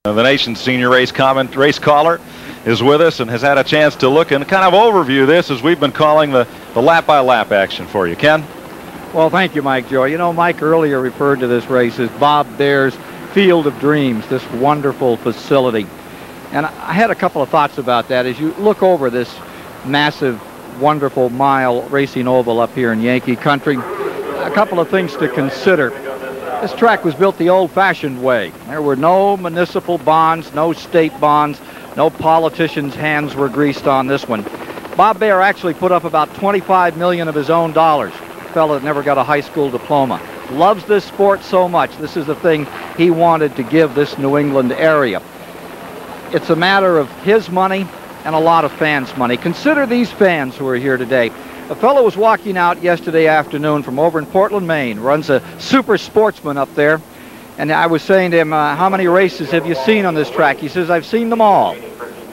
The nation's senior race caller is with us and has had a chance to look and kind of overview this as we've been calling the lap-by-lap action for you. Ken? Well, thank you, Mike Joy. You know, Mike earlier referred to this race as Bob Baer's Field of Dreams, this wonderful facility. And I had a couple of thoughts about that. As you look over this massive, wonderful mile racing oval up here in Yankee Country, a couple of things to consider. This track was built the old-fashioned way. There were no municipal bonds, no state bonds, no politicians' hands were greased on this one. Bob Baer actually put up about $25 million of his own dollars. A fellow that never got a high school diploma. Loves this sport so much. This is the thing he wanted to give this New England area. It's a matter of his money and a lot of fans' money. Consider these fans who are here today. A fellow was walking out yesterday afternoon from over in Portland, Maine, runs a Super Sportsman up there, and I was saying to him, how many races have you seen on this track? He says, I've seen them all.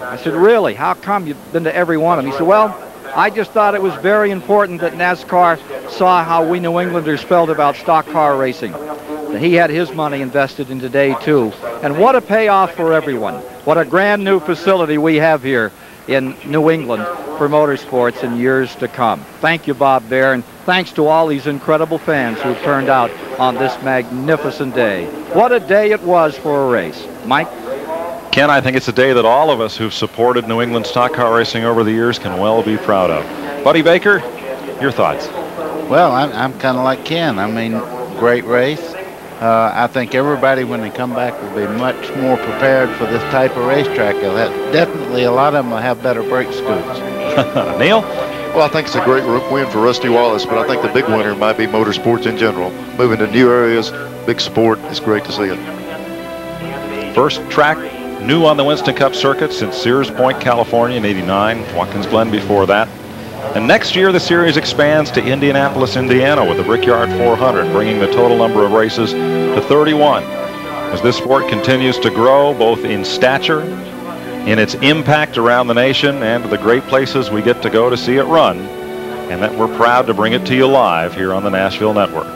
I said, really? How come you've been to every one of them? He said, well, I just thought it was very important that NASCAR saw how we New Englanders felt about stock car racing. That he had his money invested in today, too. And what a payoff for everyone. What a grand new facility we have here in New England for motorsports in years to come. Thank you, Bob Baer, and thanks to all these incredible fans who turned out on this magnificent day. What a day it was for a race. Mike? Ken, I think it's a day that all of us who've supported New England stock car racing over the years can well be proud of. Buddy Baker, your thoughts? Well, I'm kind of like Ken. I mean, great race. I think everybody, when they come back, will be much more prepared for this type of racetrack. Definitely, a lot of them will have better brake scoots. Neil? Well, I think it's a great win for Rusty Wallace, but I think the big winner might be motorsports in general. Moving to new areas, big sport, it's great to see it. First track new on the Winston Cup circuit since Sears Point, California in '89, Watkins Glen before that. And next year, the series expands to Indianapolis, Indiana with the Brickyard 400, bringing the total number of races to 31. As this sport continues to grow, both in stature, in its impact around the nation, and the great places we get to go to see it run, and that we're proud to bring it to you live here on the Nashville Network.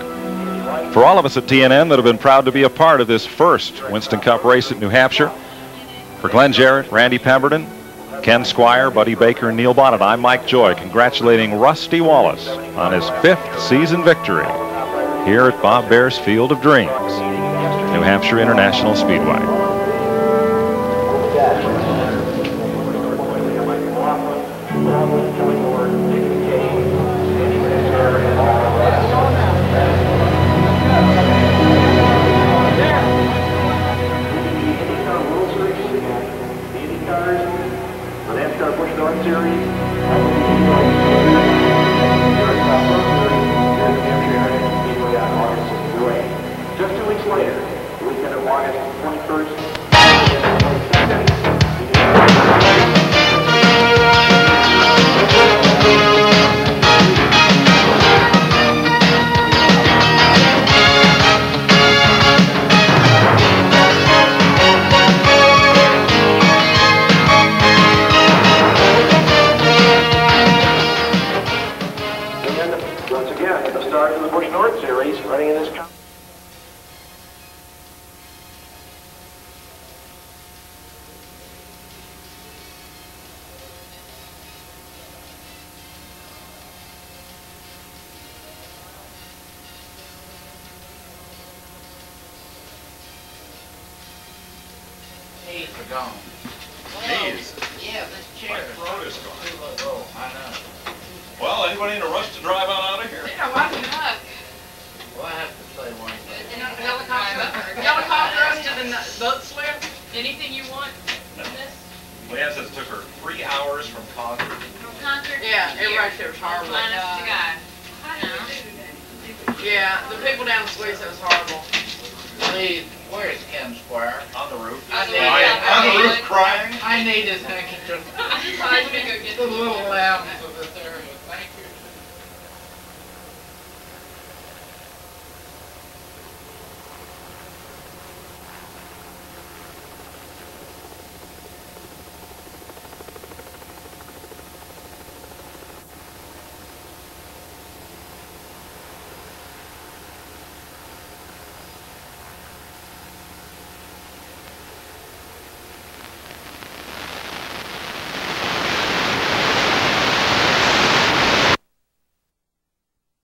For all of us at TNN that have been proud to be a part of this first Winston Cup race at New Hampshire, for Glenn Jarrett, Randy Pemberton, Ken Squire, Buddy Baker, and Neil Bonnet, I'm Mike Joy, congratulating Rusty Wallace on his 5th season victory here at Bob Baer's Field of Dreams, New Hampshire International Speedway. Just 2 weeks later, the weekend of August 21st, and once again, the start of the Busch North Series running in this country. Knees are gone. Knees? Yeah, this chair. My throat is gone. Oh, I know. Well, anybody in a rush to drive out of here? Yeah, why not? Well, I have to say one thing. Helicopter us to the boat slip? Anything you want in this? Leanne says it took her 3 hours from Concord. Yeah, everybody said it was horrible. Yeah, the people down the street said it was horrible. Steve, where's Ken Squire? On the roof. I need On the roof crying. I need his handkerchief. I'm just go get The little lambs of